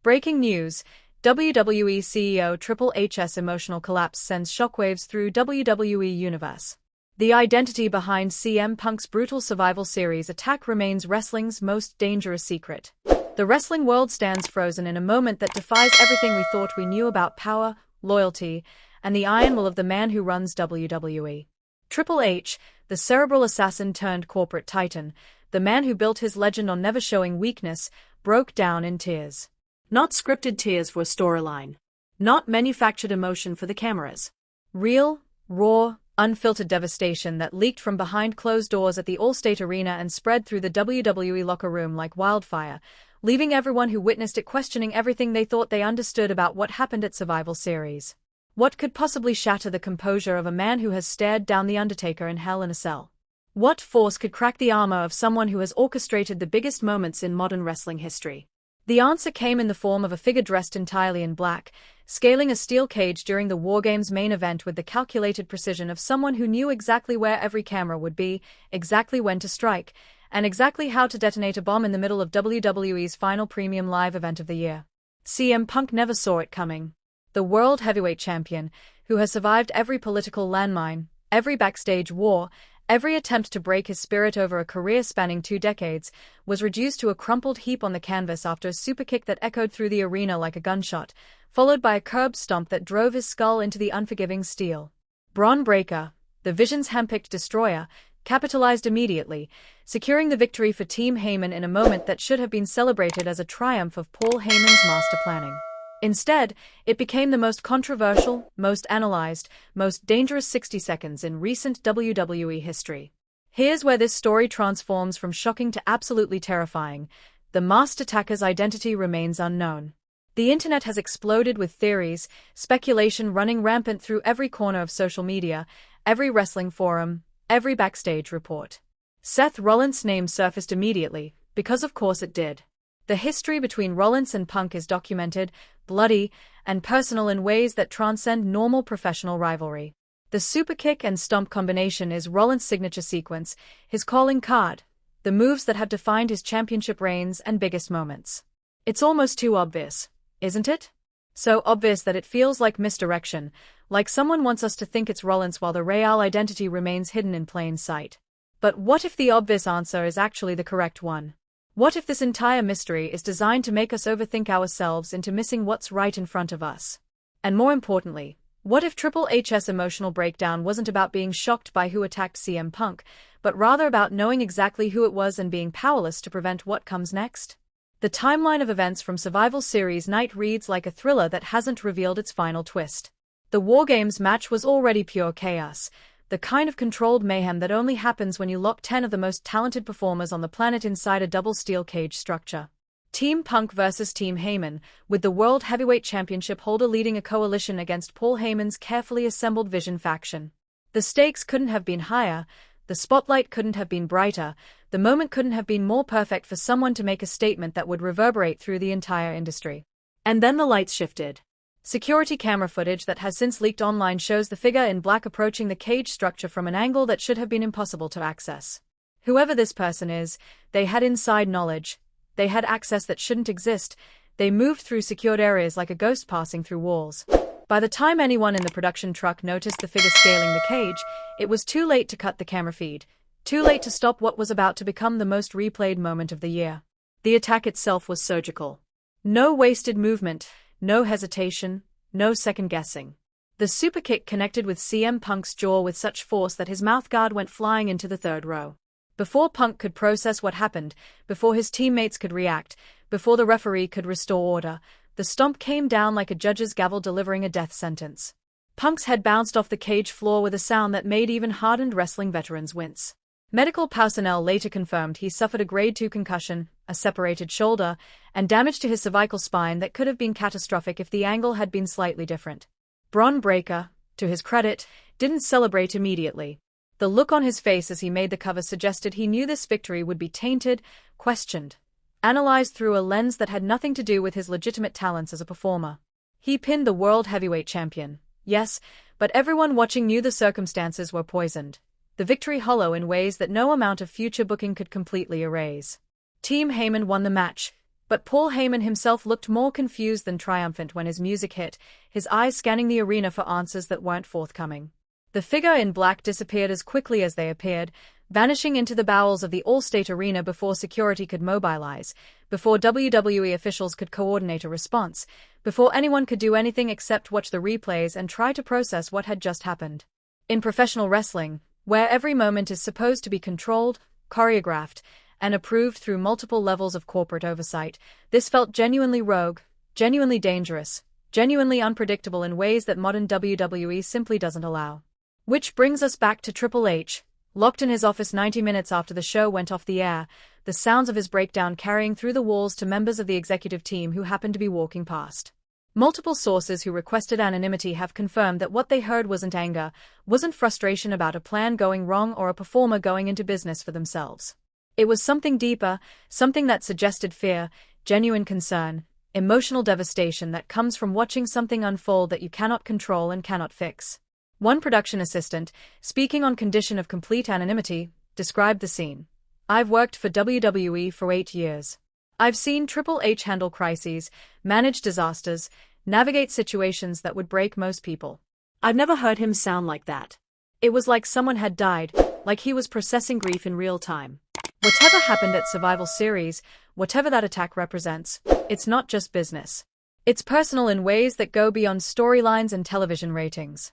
Breaking news: WWE CEO Triple H's emotional collapse sends shockwaves through WWE Universe. The identity behind CM Punk's brutal Survival Series attack remains wrestling's most dangerous secret. The wrestling world stands frozen in a moment that defies everything we thought we knew about power, loyalty, and the iron will of the man who runs WWE. Triple H, the cerebral assassin turned corporate titan, the man who built his legend on never showing weakness, broke down in tears. Not scripted tears for a storyline. Not manufactured emotion for the cameras. Real, raw, unfiltered devastation that leaked from behind closed doors at the Allstate Arena and spread through the WWE locker room like wildfire, leaving everyone who witnessed it questioning everything they thought they understood about what happened at Survival Series. What could possibly shatter the composure of a man who has stared down The Undertaker in Hell in a Cell? What force could crack the armor of someone who has orchestrated the biggest moments in modern wrestling history? The answer came in the form of a figure dressed entirely in black, scaling a steel cage during the War Games main event with the calculated precision of someone who knew exactly where every camera would be, exactly when to strike, and exactly how to detonate a bomb in the middle of WWE's final premium live event of the year. CM Punk never saw it coming. The World Heavyweight Champion, who has survived every political landmine, every backstage war, every attempt to break his spirit over a career spanning 2 decades, was reduced to a crumpled heap on the canvas after a superkick that echoed through the arena like a gunshot, followed by a curb stomp that drove his skull into the unforgiving steel. Braun Breaker, the Vision's handpicked destroyer, capitalized immediately, securing the victory for Team Heyman in a moment that should have been celebrated as a triumph of Paul Heyman's master planning. Instead, it became the most controversial, most analyzed, most dangerous 60 seconds in recent WWE history. Here's where this story transforms from shocking to absolutely terrifying. The MaskAttacker's identity remains unknown. The internet has exploded with theories, speculation running rampant through every corner of social media, every wrestling forum, every backstage report. Seth Rollins' name surfaced immediately, because of course it did. The history between Rollins and Punk is documented, bloody, and personal in ways that transcend normal professional rivalry. The superkick and stomp combination is Rollins' signature sequence, his calling card, the moves that have defined his championship reigns and biggest moments. It's almost too obvious, isn't it? So obvious that it feels like misdirection, like someone wants us to think it's Rollins while the real identity remains hidden in plain sight. But what if the obvious answer is actually the correct one? What if this entire mystery is designed to make us overthink ourselves into missing what's right in front of us? And more importantly, what if Triple H's emotional breakdown wasn't about being shocked by who attacked CM Punk, but rather about knowing exactly who it was and being powerless to prevent what comes next? The timeline of events from Survival Series night reads like a thriller that hasn't revealed its final twist. The War Games match was already pure chaos, the kind of controlled mayhem that only happens when you lock 10 of the most talented performers on the planet inside a double steel cage structure. Team Punk versus Team Heyman, with the World Heavyweight Championship holder leading a coalition against Paul Heyman's carefully assembled Vision faction. The stakes couldn't have been higher, the spotlight couldn't have been brighter, the moment couldn't have been more perfect for someone to make a statement that would reverberate through the entire industry. And then the lights shifted. Security camera footage that has since leaked online shows the figure in black approaching the cage structure from an angle that should have been impossible to access. Whoever this person is, they had inside knowledge. They had access that shouldn't exist. They moved through secured areas like a ghost passing through walls. By the time anyone in the production truck noticed the figure scaling the cage, it was too late to cut the camera feed. Too late to stop what was about to become the most replayed moment of the year. The attack itself was surgical. No wasted movement. No hesitation, no second-guessing. The superkick connected with CM Punk's jaw with such force that his mouthguard went flying into the third row. Before Punk could process what happened, before his teammates could react, before the referee could restore order, the stomp came down like a judge's gavel delivering a death sentence. Punk's head bounced off the cage floor with a sound that made even hardened wrestling veterans wince. Medical personnel later confirmed he suffered a grade 2 concussion, a separated shoulder, and damage to his cervical spine that could have been catastrophic if the angle had been slightly different. Braun Breaker, to his credit, didn't celebrate immediately. The look on his face as he made the cover suggested he knew this victory would be tainted, questioned, analyzed through a lens that had nothing to do with his legitimate talents as a performer. He pinned the World Heavyweight Champion, yes, but everyone watching knew the circumstances were poisoned. The victory hollow in ways that no amount of future booking could completely erase. Team Heyman won the match, But Paul Heyman himself looked more confused than triumphant when his music hit, his eyes scanning the arena for answers that weren't forthcoming. The figure in black disappeared as quickly as they appeared, vanishing into the bowels of the All-State Arena before security could mobilize, before WWE officials could coordinate a response, before anyone could do anything except watch the replays and try to process what had just happened. In professional wrestling, where every moment is supposed to be controlled, choreographed, and approved through multiple levels of corporate oversight, this felt genuinely rogue, genuinely dangerous, genuinely unpredictable in ways that modern WWE simply doesn't allow. Which brings us back to Triple H, locked in his office 90 minutes after the show went off the air, the sounds of his breakdown carrying through the walls to members of the executive team who happened to be walking past. Multiple sources who requested anonymity have confirmed that what they heard wasn't anger, wasn't frustration about a plan going wrong or a performer going into business for themselves. It was something deeper, something that suggested fear, genuine concern, emotional devastation that comes from watching something unfold that you cannot control and cannot fix. One production assistant, speaking on condition of complete anonymity, described the scene. "I've worked for WWE for 8 years. I've seen Triple H handle crises, manage disasters, navigate situations that would break most people. I've never heard him sound like that. It was like someone had died, like he was processing grief in real time. Whatever happened at SurvivalSeries, whatever that attack represents, it's not just business. It's personal in ways that go beyond storylines and television ratings."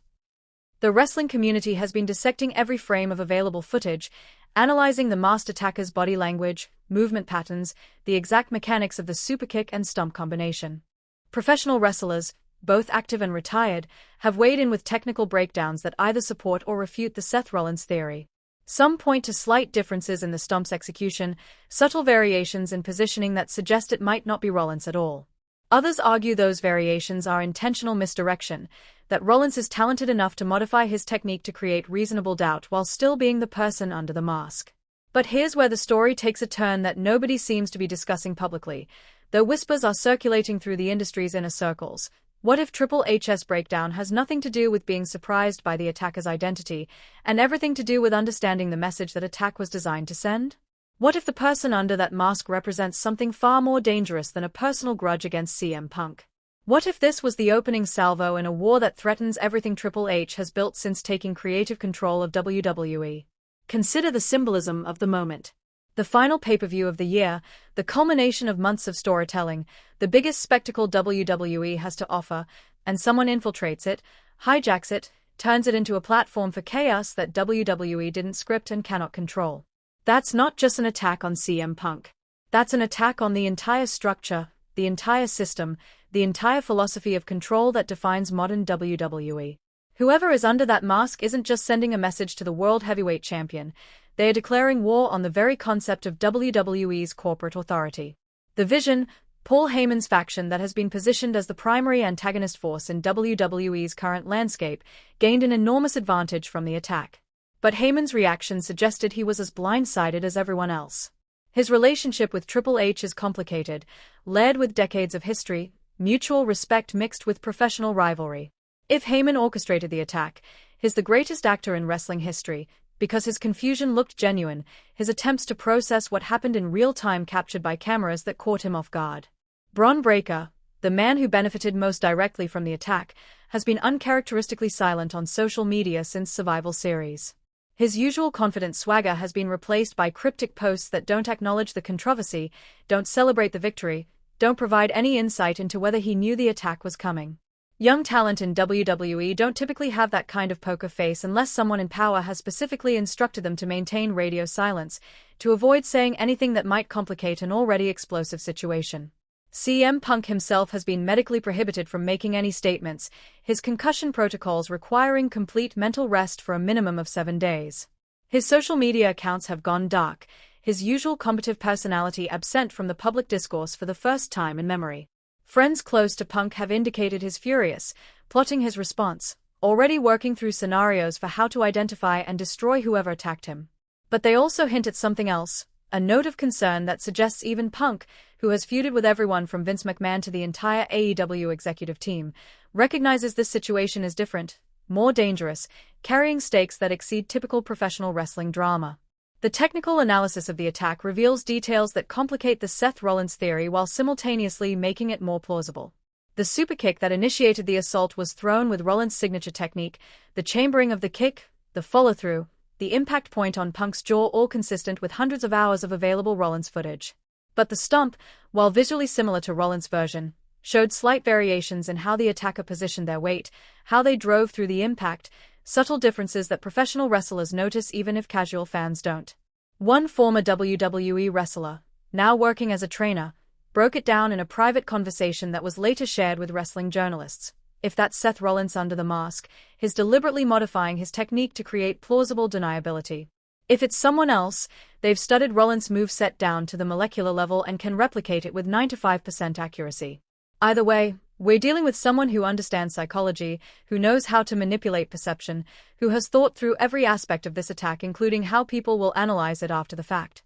The wrestling community has been dissecting every frame of available footage, analyzing the masked attacker's body language, movement patterns, the exact mechanics of the superkick and stomp combination. Professional wrestlers, both active and retired, have weighed in with technical breakdowns that either support or refute the Seth Rollins theory. Some point to slight differences in the stomp's execution, subtle variations in positioning that suggest it might not be Rollins at all. Others argue those variations are intentional misdirection, that Rollins is talented enough to modify his technique to create reasonable doubt while still being the person under the mask. But here's where the story takes a turn that nobody seems to be discussing publicly, though whispers are circulating through the industry's inner circles. What if Triple H's breakdown has nothing to do with being surprised by the attacker's identity, and everything to do with understanding the message that attack was designed to send? What if the person under that mask represents something far more dangerous than a personal grudge against CM Punk? What if this was the opening salvo in a war that threatens everything Triple H has built since taking creative control of WWE? Consider the symbolism of the moment. The final pay-per-view of the year, the culmination of months of storytelling, the biggest spectacle WWE has to offer, and someone infiltrates it, hijacks it, turns it into a platform for chaos that WWE didn't script and cannot control. That's not just an attack on CM Punk. That's an attack on the entire structure, the entire system, the entire philosophy of control that defines modern WWE. Whoever is under that mask isn't just sending a message to the World Heavyweight Champion, they are declaring war on the very concept of WWE's corporate authority. The Vision, Paul Heyman's faction that has been positioned as the primary antagonist force in WWE's current landscape, gained an enormous advantage from the attack. But Heyman's reaction suggested he was as blindsided as everyone else. His relationship with Triple H is complicated, layered with decades of history, mutual respect mixed with professional rivalry. If Heyman orchestrated the attack, he's the greatest actor in wrestling history, because his confusion looked genuine, his attempts to process what happened in real time captured by cameras that caught him off guard. Bron Breakker, the man who benefited most directly from the attack, has been uncharacteristically silent on social media since SurvivalSeries. His usual confident swagger has been replaced by cryptic posts that don't acknowledge the controversy, don't celebrate the victory, don't provide any insight into whether he knew the attack was coming. Young talent in WWE don't typically have that kind of poker face unless someone in power has specifically instructed them to maintain radio silence, to avoid saying anything that might complicate an already explosive situation. CM Punk himself has been medically prohibited from making any statements, his concussion protocols requiring complete mental rest for a minimum of 7 days. His social media accounts have gone dark, his usual combative personality absent from the public discourse for the first time in memory. Friends close to Punk have indicated he's furious, plotting his response, already working through scenarios for how to identify and destroy whoever attacked him. But they also hint at something else, a note of concern that suggests even Punk, who has feuded with everyone from Vince McMahon to the entire AEW executive team, recognizes this situation is different, more dangerous, carrying stakes that exceed typical professional wrestling drama. The technical analysis of the attack reveals details that complicate the Seth Rollins theory while simultaneously making it more plausible. The superkick that initiated the assault was thrown with Rollins' signature technique, the chambering of the kick, the follow-through, the impact point on Punk's jaw, all consistent with hundreds of hours of available Rollins footage. But the stomp, while visually similar to Rollins' version, showed slight variations in how the attacker positioned their weight, how they drove through the impact, subtle differences that professional wrestlers notice even if casual fans don't. One former WWE wrestler, now working as a trainer, broke it down in a private conversation that was later shared with wrestling journalists. If that's Seth Rollins under the mask, he's deliberately modifying his technique to create plausible deniability. If it's someone else, they've studied Rollins' moveset down to the molecular level and can replicate it with 95% accuracy. Either way, we're dealing with someone who understands psychology, who knows how to manipulate perception, who has thought through every aspect of this attack, including how people will analyze it after the fact.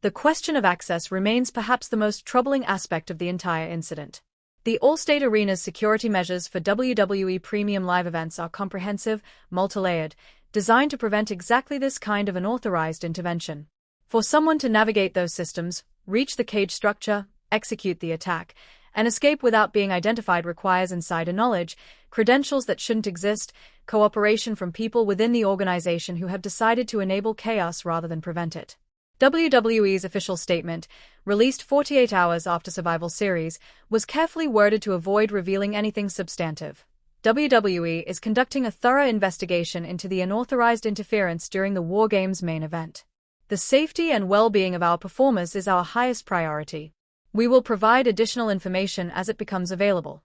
The question of access remains perhaps the most troubling aspect of the entire incident. The Allstate Arena's security measures for WWE premium live events are comprehensive, multi-layered, designed to prevent exactly this kind of unauthorized intervention. For someone to navigate those systems, reach the cage structure, execute the attack, and escape without being identified requires insider knowledge, credentials that shouldn't exist, cooperation from people within the organization who have decided to enable chaos rather than prevent it. WWE's official statement, released 48 hours after Survival Series, was carefully worded to avoid revealing anything substantive. WWE is conducting a thorough investigation into the unauthorized interference during the War Games main event. The safety and well-being of our performers is our highest priority. We will provide additional information as it becomes available.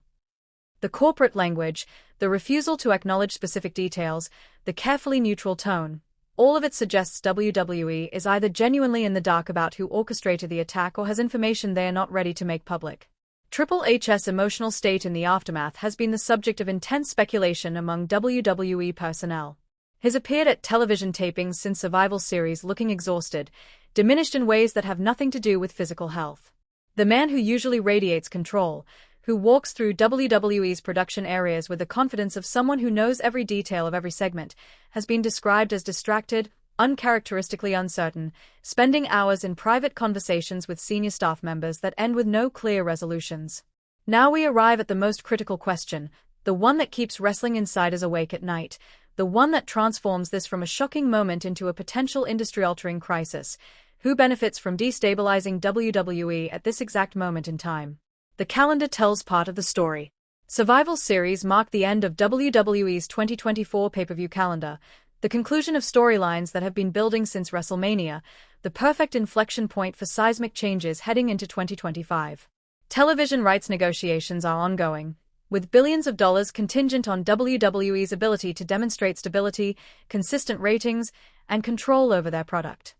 The corporate language, the refusal to acknowledge specific details, the carefully neutral tone, all of it suggests WWE is either genuinely in the dark about who orchestrated the attack or has information they are not ready to make public. Triple H's emotional state in the aftermath has been the subject of intense speculation among WWE personnel. He's appeared at television tapings since Survival Series looking exhausted, diminished in ways that have nothing to do with physical health. The man who usually radiates control, who walks through WWE's production areas with the confidence of someone who knows every detail of every segment, has been described as distracted, uncharacteristically uncertain, spending hours in private conversations with senior staff members that end with no clear resolutions. Now we arrive at the most critical question, the one that keeps wrestling insiders awake at night, the one that transforms this from a shocking moment into a potential industry-altering crisis. Who benefits from destabilizing WWE at this exact moment in time? The calendar tells part of the story. Survival Series marked the end of WWE's 2024 pay-per-view calendar, the conclusion of storylines that have been building since WrestleMania, the perfect inflection point for seismic changes heading into 2025. Television rights negotiations are ongoing, with billions of dollars contingent on WWE's ability to demonstrate stability, consistent ratings, and control over their product.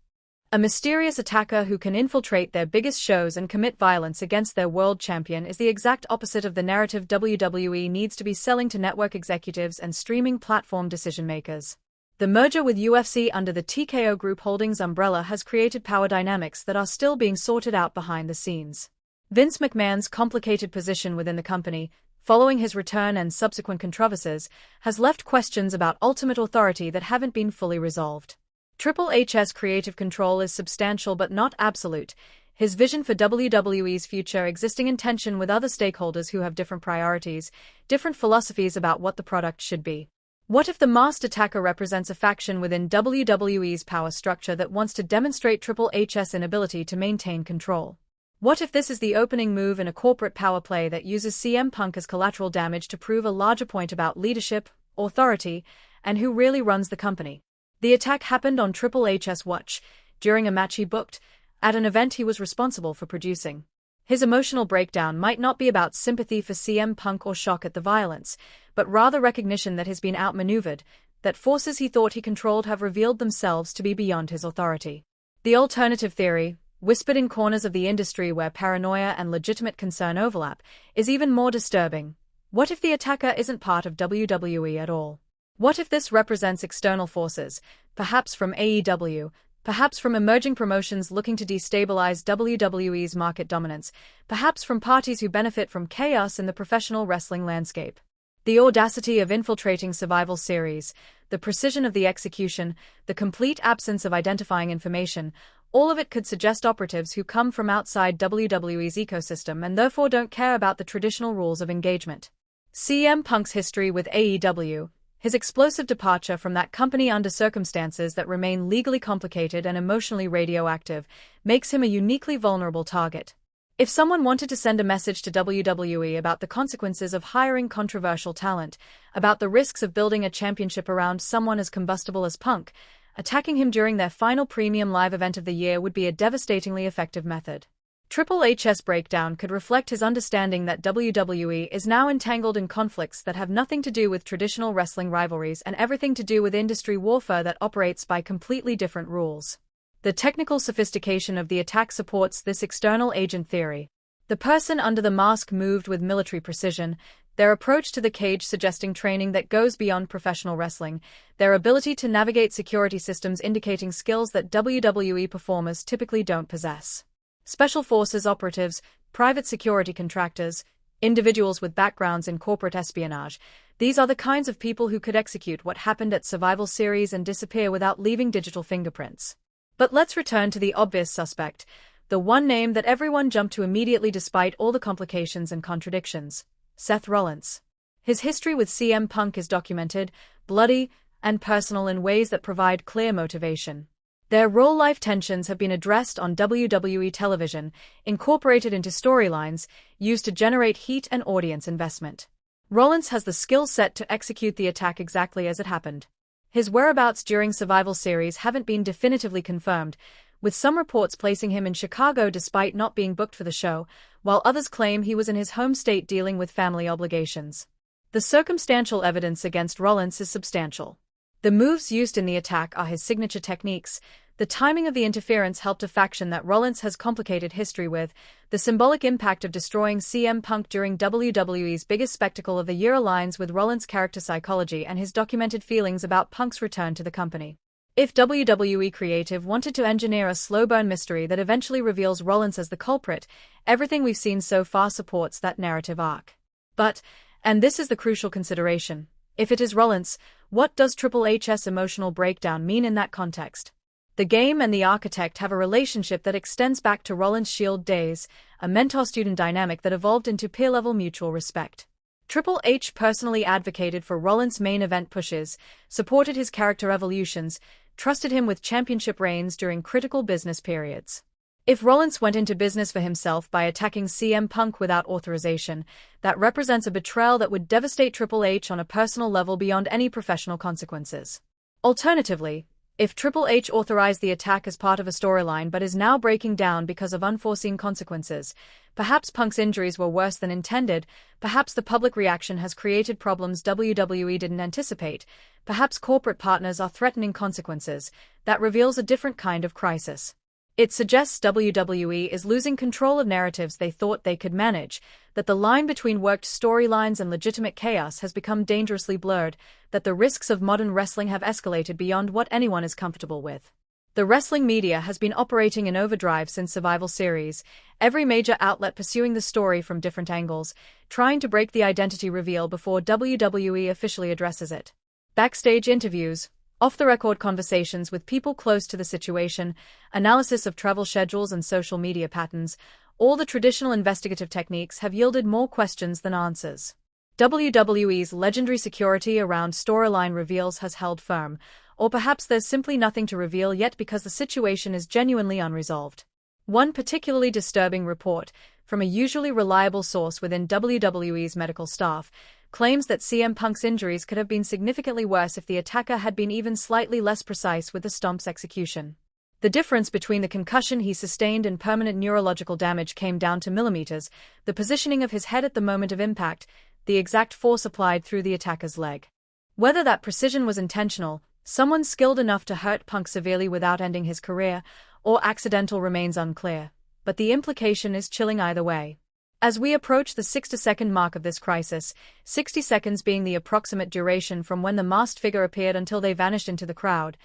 A mysterious attacker who can infiltrate their biggest shows and commit violence against their world champion is the exact opposite of the narrative WWE needs to be selling to network executives and streaming platform decision-makers. The merger with UFC under the TKO Group Holdings umbrella has created power dynamics that are still being sorted out behind the scenes. Vince McMahon's complicated position within the company, following his return and subsequent controversies, has left questions about ultimate authority that haven't been fully resolved. Triple H's creative control is substantial but not absolute, his vision for WWE's future existing in tension with other stakeholders who have different priorities, different philosophies about what the product should be. What if the MaskAttacker represents a faction within WWE's power structure that wants to demonstrate Triple H's inability to maintain control? What if this is the opening move in a corporate power play that uses CM Punk as collateral damage to prove a larger point about leadership, authority, and who really runs the company? The attack happened on Triple H's watch, during a match he booked, at an event he was responsible for producing. His emotional breakdown might not be about sympathy for CM Punk or shock at the violence, but rather recognition that he's been outmaneuvered, that forces he thought he controlled have revealed themselves to be beyond his authority. The alternative theory, whispered in corners of the industry where paranoia and legitimate concern overlap, is even more disturbing. What if the attacker isn't part of WWE at all? What if this represents external forces, perhaps from AEW, perhaps from emerging promotions looking to destabilize WWE's market dominance, perhaps from parties who benefit from chaos in the professional wrestling landscape? The audacity of infiltrating Survival Series, the precision of the execution, the complete absence of identifying information, all of it could suggest operatives who come from outside WWE's ecosystem and therefore don't care about the traditional rules of engagement. CM Punk's history with AEW, his explosive departure from that company under circumstances that remain legally complicated and emotionally radioactive, makes him a uniquely vulnerable target. If someone wanted to send a message to WWE about the consequences of hiring controversial talent, about the risks of building a championship around someone as combustible as Punk, attacking him during their final premium live event of the year would be a devastatingly effective method. Triple H's breakdown could reflect his understanding that WWE is now entangled in conflicts that have nothing to do with traditional wrestling rivalries and everything to do with industry warfare that operates by completely different rules. The technical sophistication of the attack supports this external agent theory. The person under the mask moved with military precision, their approach to the cage suggesting training that goes beyond professional wrestling, their ability to navigate security systems indicating skills that WWE performers typically don't possess. Special forces operatives, private security contractors, individuals with backgrounds in corporate espionage, these are the kinds of people who could execute what happened at Survival Series and disappear without leaving digital fingerprints. But let's return to the obvious suspect, the one name that everyone jumped to immediately despite all the complications and contradictions: Seth Rollins. His history with CM Punk is documented, bloody, and personal in ways that provide clear motivation. Their real-life tensions have been addressed on WWE television, incorporated into storylines, used to generate heat and audience investment. Rollins has the skill set to execute the attack exactly as it happened. His whereabouts during Survival Series haven't been definitively confirmed, with some reports placing him in Chicago despite not being booked for the show, while others claim he was in his home state dealing with family obligations. The circumstantial evidence against Rollins is substantial. The moves used in the attack are his signature techniques. The timing of the interference helped a faction that Rollins has complicated history with. The symbolic impact of destroying CM Punk during WWE's biggest spectacle of the year aligns with Rollins' character psychology and his documented feelings about Punk's return to the company. If WWE Creative wanted to engineer a slow-burn mystery that eventually reveals Rollins as the culprit, everything we've seen so far supports that narrative arc. But, and this is the crucial consideration, if it is Rollins, what does Triple H's emotional breakdown mean in that context? The game and the architect have a relationship that extends back to Rollins' Shield days, a mentor-student dynamic that evolved into peer-level mutual respect. Triple H personally advocated for Rollins' main event pushes, supported his character evolutions, trusted him with championship reigns during critical business periods. If Rollins went into business for himself by attacking CM Punk without authorization, that represents a betrayal that would devastate Triple H on a personal level beyond any professional consequences. Alternatively, if Triple H authorized the attack as part of a storyline but is now breaking down because of unforeseen consequences, perhaps Punk's injuries were worse than intended, perhaps the public reaction has created problems WWE didn't anticipate, perhaps corporate partners are threatening consequences, that reveals a different kind of crisis. It suggests WWE is losing control of narratives they thought they could manage, that the line between worked storylines and legitimate chaos has become dangerously blurred, that the risks of modern wrestling have escalated beyond what anyone is comfortable with. The wrestling media has been operating in overdrive since Survival Series, every major outlet pursuing the story from different angles, trying to break the identity reveal before WWE officially addresses it. Backstage interviews, off-the-record conversations with people close to the situation, analysis of travel schedules and social media patterns, all the traditional investigative techniques have yielded more questions than answers. WWE's legendary security around storyline reveals has held firm, or perhaps there's simply nothing to reveal yet because the situation is genuinely unresolved. One particularly disturbing report, from a usually reliable source within WWE's medical staff, claims that CM Punk's injuries could have been significantly worse if the attacker had been even slightly less precise with the stomp's execution. The difference between the concussion he sustained and permanent neurological damage came down to millimeters, the positioning of his head at the moment of impact, the exact force applied through the attacker's leg. Whether that precision was intentional, someone skilled enough to hurt Punk severely without ending his career, or accidental remains unclear, but the implication is chilling either way. As we approach the 60-second mark of this crisis, 60 seconds being the approximate duration from when the masked figure appeared until they vanished into the crowd,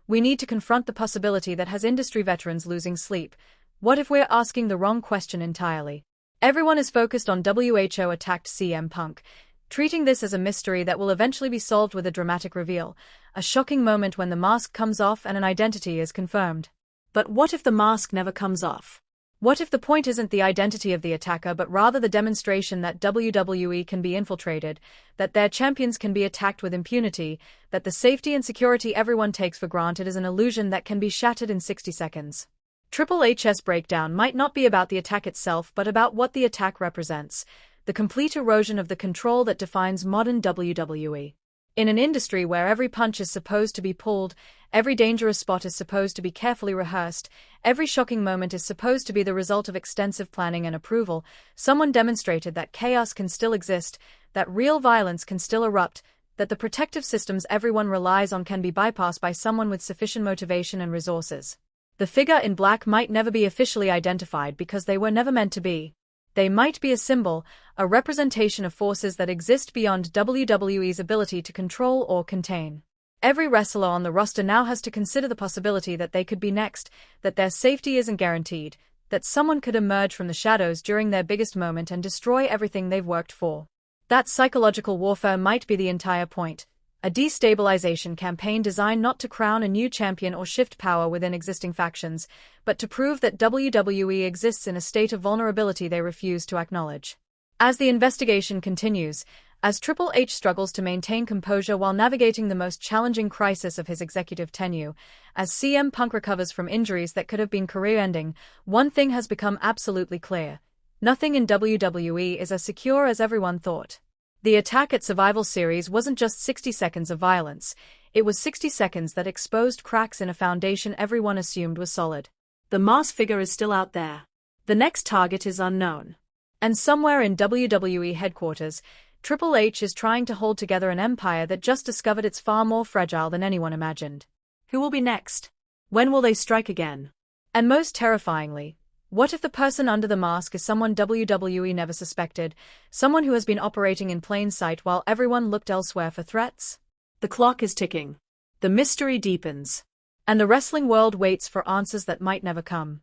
we need to confront the possibility that has industry veterans losing sleep. What if we're asking the wrong question entirely? Everyone is focused on WHO attacked CM Punk. treating this as a mystery that will eventually be solved with a dramatic reveal, a shocking moment when the mask comes off and an identity is confirmed. But what if the mask never comes off? What if the point isn't the identity of the attacker but rather the demonstration that WWE can be infiltrated, that their champions can be attacked with impunity, that the safety and security everyone takes for granted is an illusion that can be shattered in 60 seconds? Triple H's breakdown might not be about the attack itself but about what the attack represents, the complete erosion of the control that defines modern WWE. In an industry where every punch is supposed to be pulled, every dangerous spot is supposed to be carefully rehearsed, every shocking moment is supposed to be the result of extensive planning and approval, someone demonstrated that chaos can still exist, that real violence can still erupt, that the protective systems everyone relies on can be bypassed by someone with sufficient motivation and resources. The figure in black might never be officially identified because they were never meant to be. They might be a symbol, a representation of forces that exist beyond WWE's ability to control or contain. Every wrestler on the roster now has to consider the possibility that they could be next, that their safety isn't guaranteed, that someone could emerge from the shadows during their biggest moment and destroy everything they've worked for. That psychological warfare might be the entire point. A destabilization campaign designed not to crown a new champion or shift power within existing factions, but to prove that WWE exists in a state of vulnerability they refuse to acknowledge. As the investigation continues, as Triple H struggles to maintain composure while navigating the most challenging crisis of his executive tenure, as CM Punk recovers from injuries that could have been career-ending, one thing has become absolutely clear. Nothing in WWE is as secure as everyone thought. The attack at Survival Series wasn't just 60 seconds of violence, it was 60 seconds that exposed cracks in a foundation everyone assumed was solid. The masked figure is still out there. The next target is unknown. And somewhere in WWE headquarters, Triple H is trying to hold together an empire that just discovered it's far more fragile than anyone imagined. Who will be next? When will they strike again? And most terrifyingly, what if the person under the mask is someone WWE never suspected, someone who has been operating in plain sight while everyone looked elsewhere for threats? The clock is ticking. The mystery deepens. And the wrestling world waits for answers that might never come.